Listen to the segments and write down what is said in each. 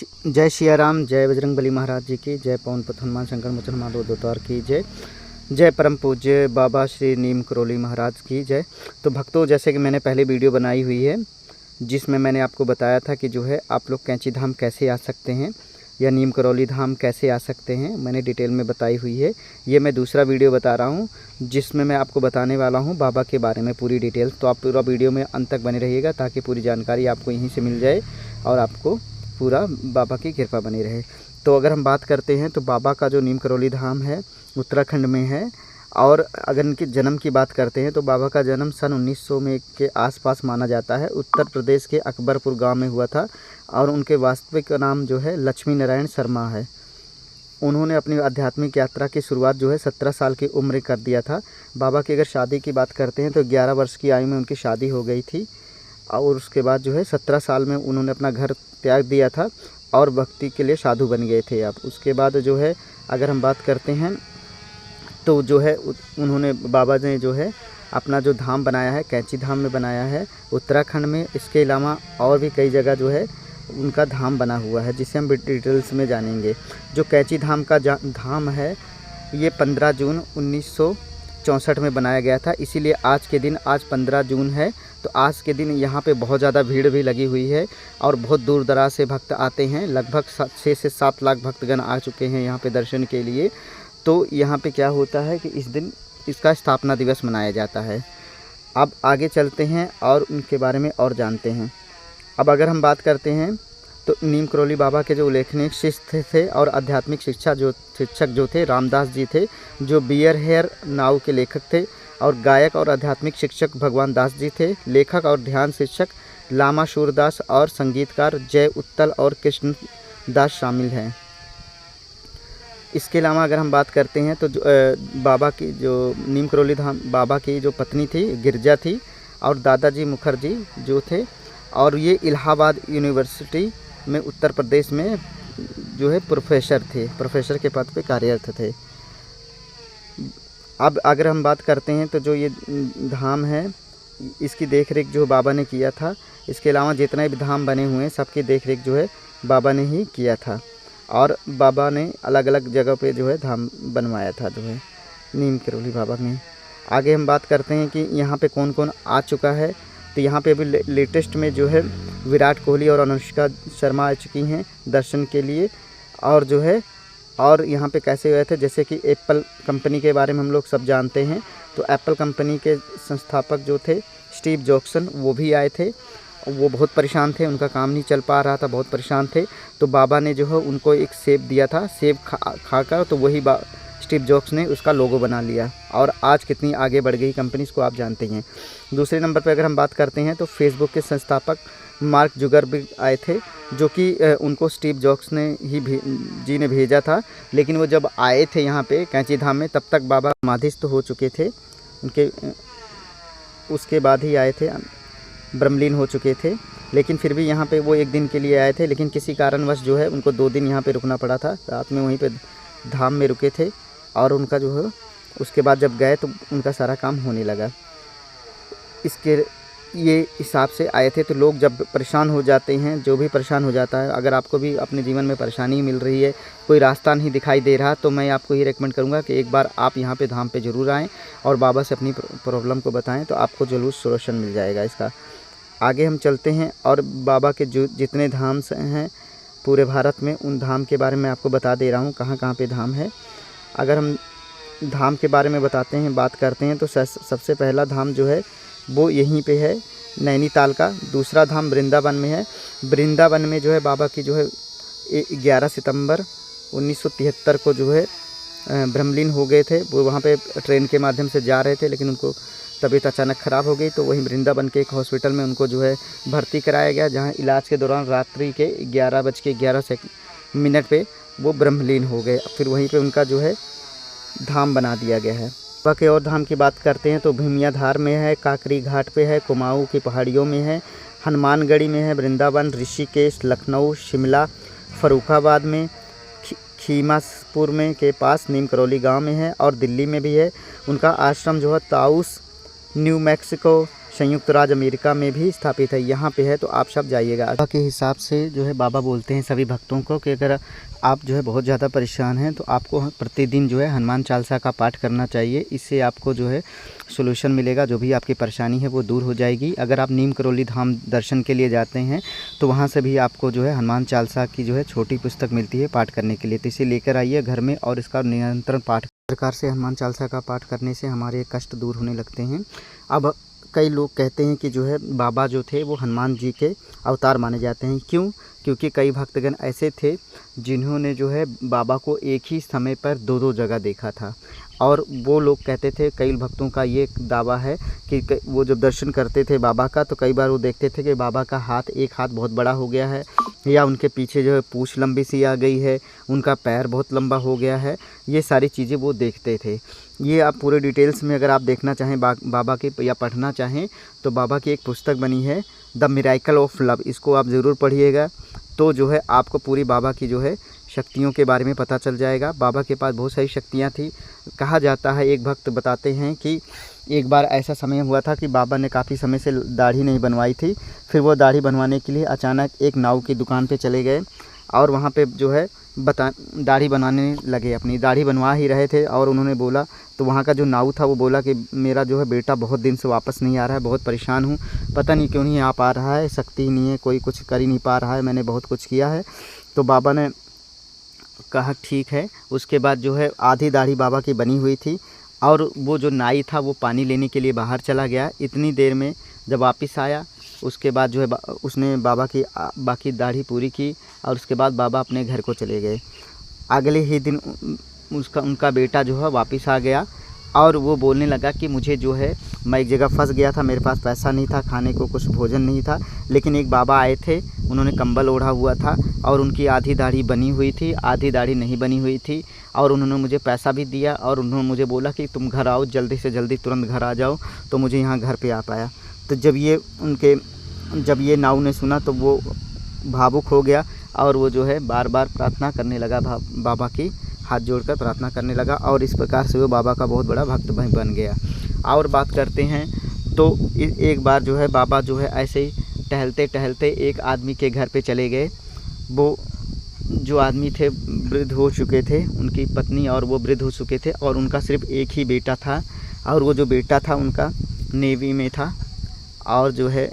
जय सिया राम, जय बजरंगबली महाराज जी की जय, पवन पुत्र हनुमान शंकर मोचन माधव दोतार की जय, जय परम पूज्य बाबा श्री नीम करौली महाराज की जय। तो भक्तों, जैसे कि मैंने पहले वीडियो बनाई हुई है जिसमें मैंने आपको बताया था कि जो है आप लोग कैंची धाम कैसे आ सकते हैं या नीम करौली धाम कैसे आ सकते हैं, मैंने डिटेल में बताई हुई है। ये मैं दूसरा वीडियो बता रहा हूँ जिसमें मैं आपको बताने वाला हूँ बाबा के बारे में पूरी डिटेल। तो आप पूरा वीडियो में अंत तक बने रहिएगा ताकि पूरी जानकारी आपको यहीं से मिल जाए और आपको पूरा बाबा की कृपा बनी रहे। तो अगर हम बात करते हैं तो बाबा का जो नीम करौली धाम है उत्तराखंड में है। और अगर इनके जन्म की बात करते हैं तो बाबा का जन्म सन 1900 में के आसपास माना जाता है। उत्तर प्रदेश के अकबरपुर गांव में हुआ था और उनके वास्तविक नाम जो है लक्ष्मी नारायण शर्मा है। उन्होंने अपनी आध्यात्मिक यात्रा की शुरुआत जो है 17 साल की उम्र कर दिया था। बाबा की अगर शादी की बात करते हैं तो 11 वर्ष की आयु में उनकी शादी हो गई थी और उसके बाद जो है 17 साल में उन्होंने अपना घर त्याग दिया था और भक्ति के लिए साधु बन गए थे। अब उसके बाद जो है अगर हम बात करते हैं तो जो है उन्होंने बाबा ने जो है अपना जो धाम बनाया है कैंची धाम में बनाया है उत्तराखंड में। इसके अलावा और भी कई जगह जो है उनका धाम बना हुआ है जिसे हम डिटेल्स में जानेंगे। जो कैंची धाम का धाम है ये 15 जून 1964 में बनाया गया था, इसीलिए आज के दिन आज 15 जून है तो आज के दिन यहाँ पे बहुत ज़्यादा भीड़ भी लगी हुई है और बहुत दूर दराज से भक्त आते हैं। लगभग 6 से 7 लाख भक्तगण आ चुके हैं यहाँ पे दर्शन के लिए। तो यहाँ पे क्या होता है कि इस दिन इसका स्थापना दिवस मनाया जाता है। अब आगे चलते हैं और उनके बारे में और जानते हैं। अब अगर हम बात करते हैं तो नीम करौली बाबा के जो उल्लेखनीय शिष्य थे और आध्यात्मिक शिक्षक जो थे रामदास जी थे, जो बियर हेयर नाव के लेखक थे, और गायक और आध्यात्मिक शिक्षक भगवान दास जी थे। लेखक और ध्यान शिक्षक लामा सूरदास और संगीतकार जय उत्तल और कृष्ण दास शामिल हैं। इसके अलावा अगर हम बात करते हैं तो बाबा की जो नीम करौली धाम बाबा की जो पत्नी थी गिरजा थी और दादाजी मुखर्जी जो थे, और ये इलाहाबाद यूनिवर्सिटी में उत्तर प्रदेश में जो है प्रोफेसर के पद पे कार्यरत थे। अब अगर हम बात करते हैं तो जो ये धाम है इसकी देखरेख जो बाबा ने किया था। इसके अलावा जितने भी धाम बने हुए हैं सबकी देखरेख जो है बाबा ने ही किया था और बाबा ने अलग अलग जगह पे जो है धाम बनवाया था जो है नीम करौली बाबा में। आगे हम बात करते हैं कि यहाँ पे कौन कौन आ चुका है। तो यहाँ पे अभी लेटेस्ट में जो है विराट कोहली और अनुष्का शर्मा आ चुकी हैं दर्शन के लिए। और जो है और यहाँ पे कैसे हुए थे, जैसे कि एप्पल कंपनी के बारे में हम लोग सब जानते हैं। तो एप्पल कंपनी के संस्थापक जो थे स्टीव जॉब्सन वो भी आए थे। वो बहुत परेशान थे, उनका काम नहीं चल पा रहा था, बहुत परेशान थे। तो बाबा ने जो है उनको एक सेब दिया था, सेब खाकर तो वही स्टीव जॉब्स ने उसका लोगो बना लिया और आज कितनी आगे बढ़ गई कंपनी इसको आप जानते हैं। दूसरे नंबर पर अगर हम बात करते हैं तो फेसबुक के संस्थापक मार्क जुकरबर्ग आए थे, जो कि उनको स्टीव जॉब्स ने जी ने भेजा था। लेकिन वो जब आए थे यहाँ पे कैंची धाम में तब तक बाबा समाधिस्थ हो चुके थे, उनके उसके बाद ही आए थे, ब्रह्मलीन हो चुके थे। लेकिन फिर भी यहाँ पे वो एक दिन के लिए आए थे, लेकिन किसी कारणवश जो है उनको 2 दिन यहाँ पे रुकना पड़ा था। रात में वहीं पे धाम में रुके थे और उनका जो है उसके बाद जब गए तो उनका सारा काम होने लगा। इसके ये हिसाब से आए थे। तो लोग जब परेशान हो जाते हैं, जो भी परेशान हो जाता है, अगर आपको भी अपने जीवन में परेशानी मिल रही है, कोई रास्ता नहीं दिखाई दे रहा, तो मैं आपको ये रेकमेंड करूँगा कि एक बार आप यहाँ पे धाम पे ज़रूर आएँ और बाबा से अपनी प्रॉब्लम को बताएं तो आपको ज़रूर सोल्यूशन मिल जाएगा इसका। आगे हम चलते हैं और बाबा के जो जितने धाम हैं पूरे भारत में उन धाम के बारे में आपको बता दे रहा हूँ कहाँ कहाँ पे धाम है। अगर हम धाम के बारे में बताते हैं बात करते हैं तो सबसे पहला धाम जो है वो यहीं पे है नैनीताल का। दूसरा धाम वृंदावन में है। वृंदावन में जो है बाबा की जो है 11 सितंबर 1973 को जो है ब्रह्मलीन हो गए थे। वो वहाँ पे ट्रेन के माध्यम से जा रहे थे लेकिन उनको तबीयत अचानक ख़राब हो गई, तो वहीं वृंदावन के एक हॉस्पिटल में उनको जो है भर्ती कराया गया, जहाँ इलाज के दौरान रात्रि के 11:11 पे वो ब्रह्मलीन हो गए। फिर वहीं पे उनका जो है धाम बना दिया गया है। बाबा के और धाम की बात करते हैं तो भीमिया धार में है, काकरी घाट पे है, कुमाऊँ की पहाड़ियों में है, हनुमानगढ़ी में है, वृंदावन, ऋषिकेश, लखनऊ, शिमला, फर्रुखाबाद में, खीमापुर में के पास नीम करौली गाँव में है और दिल्ली में भी है। उनका आश्रम जो है ताउस, न्यू मैक्सिको संयुक्त राज्य अमेरिका में भी स्थापित है, यहाँ पे है, तो आप सब जाइएगा। बाबा के हिसाब से जो है बाबा बोलते हैं सभी भक्तों को कि अगर आप जो है बहुत ज़्यादा परेशान हैं तो आपको प्रतिदिन जो है हनुमान चालीसा का पाठ करना चाहिए। इससे आपको जो है सोल्यूशन मिलेगा, जो भी आपकी परेशानी है वो दूर हो जाएगी। अगर आप नीम करौली धाम दर्शन के लिए जाते हैं तो वहाँ से भी आपको जो है हनुमान चालीसा की जो है छोटी पुस्तक मिलती है पाठ करने के लिए, तो इसे लेकर आइए घर में और इसका निरंतर पाठ। प्रकार से हनुमान चालीसा का पाठ करने से हमारे कष्ट दूर होने लगते हैं। अब कई लोग कहते हैं कि जो है बाबा जो थे वो हनुमान जी के अवतार माने जाते हैं। क्यों? क्योंकि कई भक्तगण ऐसे थे जिन्होंने जो है बाबा को एक ही समय पर दो दो जगह देखा था, और वो लोग कहते थे, कई भक्तों का ये दावा है कि वो जब दर्शन करते थे बाबा का तो कई बार वो देखते थे कि बाबा का हाथ, एक हाथ बहुत बड़ा हो गया है, या उनके पीछे जो है पूँछ लंबी सी आ गई है, उनका पैर बहुत लंबा हो गया है। ये सारी चीज़ें वो देखते थे। ये आप पूरे डिटेल्स में अगर आप देखना चाहें बाबा की या पढ़ना चाहें तो बाबा की एक पुस्तक बनी है द मिरेकल ऑफ लव, इसको आप ज़रूर पढ़िएगा। तो जो है आपको पूरी बाबा की जो है शक्तियों के बारे में पता चल जाएगा। बाबा के पास बहुत सारी शक्तियाँ थी। कहा जाता है, एक भक्त बताते हैं कि एक बार ऐसा समय हुआ था कि बाबा ने काफ़ी समय से दाढ़ी नहीं बनवाई थी। फिर वो दाढ़ी बनवाने के लिए अचानक एक नाऊ की दुकान पे चले गए और वहाँ पे जो है दाढ़ी बनाने लगे, अपनी दाढ़ी बनवा ही रहे थे। और उन्होंने बोला, तो वहाँ का जो नाऊ था वो बोला कि मेरा जो है बेटा बहुत दिन से वापस नहीं आ रहा है, बहुत परेशान हूँ, पता नहीं क्यों नहीं आ पा रहा है, शक्ति नहीं है, कोई कुछ कर ही नहीं पा रहा है, मैंने बहुत कुछ किया है। तो बाबा ने कहा ठीक है। उसके बाद जो है आधी दाढ़ी बाबा की बनी हुई थी और वो जो नाई था वो पानी लेने के लिए बाहर चला गया। इतनी देर में जब वापस आया उसके बाद जो है उसने बाबा की बाकी दाढ़ी पूरी की और उसके बाद बाबा अपने घर को चले गए। अगले ही दिन उनका बेटा जो है वापस आ गया और वो बोलने लगा कि मुझे जो है, मैं एक जगह फंस गया था, मेरे पास पैसा नहीं था, खाने को कुछ भोजन नहीं था, लेकिन एक बाबा आए थे, उन्होंने कंबल ओढ़ा हुआ था और उनकी आधी दाढ़ी बनी हुई थी, आधी दाढ़ी नहीं बनी हुई थी, और उन्होंने मुझे पैसा भी दिया और उन्होंने मुझे बोला कि तुम घर आओ, जल्दी से जल्दी तुरंत घर आ जाओ। तो मुझे यहाँ घर पे आ पाया। तो जब ये नाऊ ने सुना तो वो भावुक हो गया और वो जो है बार बार प्रार्थना करने लगा, बाबा की हाथ जोड़कर प्रार्थना करने लगा और इस प्रकार से वो बाबा का बहुत बड़ा भक्त बन गया। और बात करते हैं तो एक बार जो है बाबा जो है ऐसे ही टहलते टहलते एक आदमी के घर पे चले गए। वो जो आदमी थे वृद्ध हो चुके थे, उनकी पत्नी और वो वृद्ध हो चुके थे और उनका सिर्फ एक ही बेटा था और वो जो बेटा था उनका नेवी में था और जो है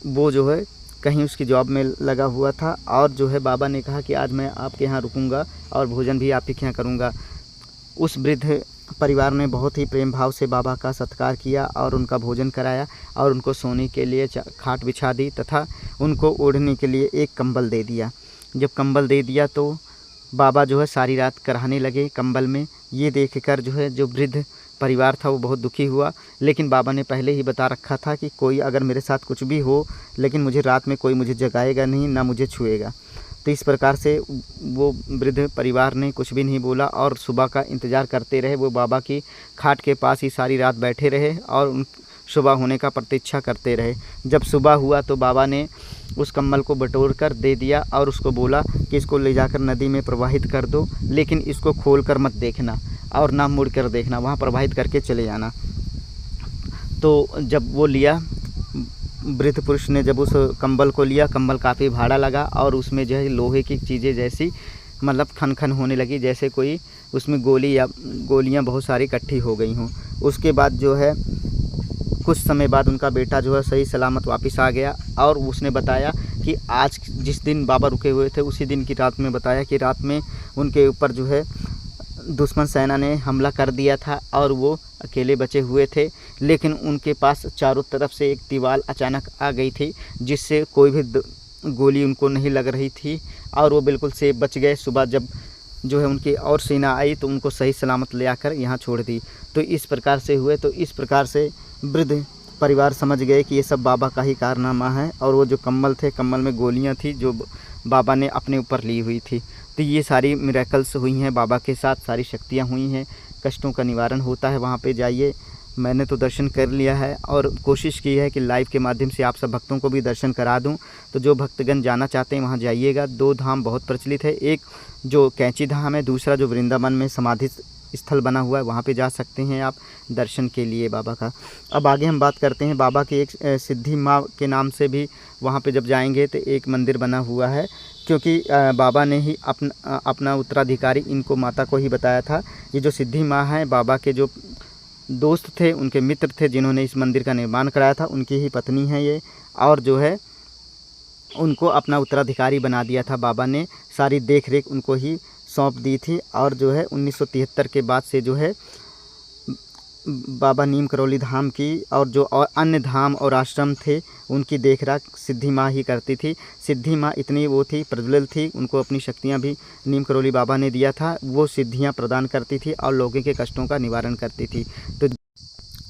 वो जो है कहीं उसकी जॉब में लगा हुआ था। और जो है बाबा ने कहा कि आज मैं आपके यहाँ रुकूंगा और भोजन भी आपके यहाँ करूंगा। उस वृद्ध परिवार ने बहुत ही प्रेम भाव से बाबा का सत्कार किया और उनका भोजन कराया और उनको सोने के लिए खाट बिछा दी तथा उनको ओढ़ने के लिए एक कंबल दे दिया। जब कंबल दे दिया तो बाबा जो है सारी रात कराहने लगे कंबल में। ये देखकर जो है जो वृद्ध परिवार था वो बहुत दुखी हुआ, लेकिन बाबा ने पहले ही बता रखा था कि कोई अगर मेरे साथ कुछ भी हो लेकिन मुझे रात में कोई मुझे जगाएगा नहीं, ना मुझे छुएगा। तो इस प्रकार से वो वृद्ध परिवार ने कुछ भी नहीं बोला और सुबह का इंतज़ार करते रहे। वो बाबा की खाट के पास ही सारी रात बैठे रहे और सुबह होने का प्रतीक्षा करते रहे। जब सुबह हुआ तो बाबा ने उस कंबल को बटोर कर दे दिया और उसको बोला कि इसको ले जाकर नदी में प्रवाहित कर दो, लेकिन इसको खोल कर मत देखना और ना मुड़ कर देखना, वहाँ प्रवाहित करके चले जाना। तो जब वो लिया, वृद्ध पुरुष ने जब उस कंबल को लिया, कंबल काफ़ी भाड़ा लगा और उसमें जो है लोहे की चीज़ें जैसी मतलब खन खन होने लगी, जैसे कोई उसमें गोलियां बहुत सारी इकट्ठी हो गई हों। उसके बाद जो है कुछ समय बाद उनका बेटा जो है सही सलामत वापस आ गया और उसने बताया कि आज जिस दिन बाबा रुके हुए थे उसी दिन की रात में बताया कि रात में उनके ऊपर जो है दुश्मन सेना ने हमला कर दिया था और वो अकेले बचे हुए थे, लेकिन उनके पास चारों तरफ से एक दीवार अचानक आ गई थी जिससे कोई भी गोली उनको नहीं लग रही थी और वो बिल्कुल सेफ बच गए। सुबह जब जो है उनकी और सेना आई तो उनको सही सलामत ले आकर यहाँ छोड़ दी। तो इस प्रकार से हुए। तो इस प्रकार से वृद्ध परिवार समझ गए कि ये सब बाबा का ही कारनामा है। और वो जो कंबल थे, कंबल में गोलियाँ थी जो बाबा ने अपने ऊपर ली हुई थी। तो ये सारी मिरेकल्स हुई हैं बाबा के साथ, सारी शक्तियाँ हुई हैं, कष्टों का निवारण होता है। वहाँ पे जाइए। मैंने तो दर्शन कर लिया है और कोशिश की है कि लाइव के माध्यम से आप सब भक्तों को भी दर्शन करा दूं। तो जो भक्तगण जाना चाहते हैं वहाँ जाइएगा। 2 धाम बहुत प्रचलित है, एक जो कैंची धाम है, दूसरा जो वृंदावन में समाधि स्थल बना हुआ है, वहाँ पे जा सकते हैं आप दर्शन के लिए बाबा का। अब आगे हम बात करते हैं बाबा के एक सिद्धि माँ के नाम से भी वहाँ पे जब जाएंगे तो एक मंदिर बना हुआ है, क्योंकि बाबा ने ही अपना उत्तराधिकारी इनको माता को ही बताया था। ये जो सिद्धि माँ है बाबा के जो दोस्त थे, उनके मित्र थे, जिन्होंने इस मंदिर का निर्माण कराया था, उनकी ही पत्नी है ये। और जो है उनको अपना उत्तराधिकारी बना दिया था बाबा ने, सारी देख रेख उनको ही सौंप दी थी। और जो है 1973 के बाद से जो है बाबा नीम करौली धाम की और जो और अन्य धाम और आश्रम थे उनकी देखरेख सिद्धि माँ ही करती थी। सिद्धि माँ इतनी वो थी, प्रज्वलित थी, उनको अपनी शक्तियाँ भी नीम करौली बाबा ने दिया था। वो सिद्धियाँ प्रदान करती थी और लोगों के कष्टों का निवारण करती थी। तो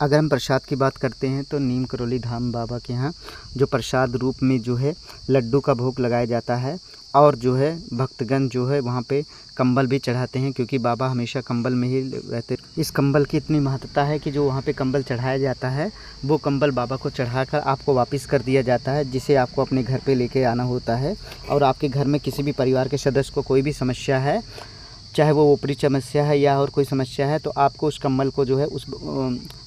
अगर हम प्रसाद की बात करते हैं तो नीम करौली धाम बाबा के यहाँ जो प्रसाद रूप में जो है लड्डू का भोग लगाया जाता है। और जो है भक्तगण जो है वहाँ पे कंबल भी चढ़ाते हैं, क्योंकि बाबा हमेशा कंबल में ही रहते। इस कंबल की इतनी महत्ता है कि जो वहाँ पे कंबल चढ़ाया जाता है वो कंबल बाबा को चढ़ाकर आपको वापस कर दिया जाता है, जिसे आपको अपने घर पे लेके आना होता है। और आपके घर में किसी भी परिवार के सदस्य को कोई भी समस्या है, चाहे वो ऊपरी समस्या है या और कोई समस्या है, तो आपको उस कंबल को जो है उस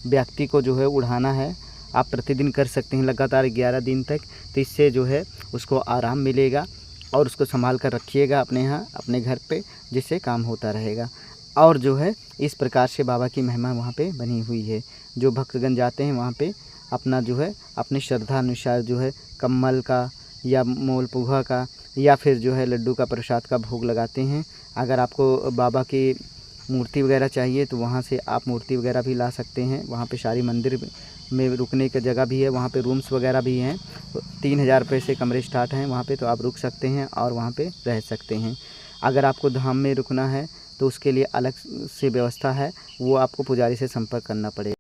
व्यक्ति को जो है उड़ाना है। आप प्रतिदिन कर सकते हैं लगातार 11 दिन तक, तो इससे जो है उसको आराम मिलेगा। और उसको संभाल कर रखिएगा अपने यहाँ अपने घर पे, जिससे काम होता रहेगा। और जो है इस प्रकार से बाबा की महिमा वहाँ पे बनी हुई है। जो भक्तगण जाते हैं वहाँ पे अपना जो है अपनी श्रद्धा अनुसार जो है कम्बल का या मोलपुआ का या फिर जो है लड्डू का प्रसाद का भोग लगाते हैं। अगर आपको बाबा की मूर्ति वगैरह चाहिए तो वहाँ से आप मूर्ति वगैरह भी ला सकते हैं। वहाँ पे सारी मंदिर में रुकने की जगह भी है, वहाँ पे रूम्स वगैरह भी हैं। 3000 रुपये से कमरे स्टार्ट हैं वहाँ पे, तो आप रुक सकते हैं और वहाँ पे रह सकते हैं। अगर आपको धाम में रुकना है तो उसके लिए अलग से व्यवस्था है, वो आपको पुजारी से संपर्क करना पड़ेगा।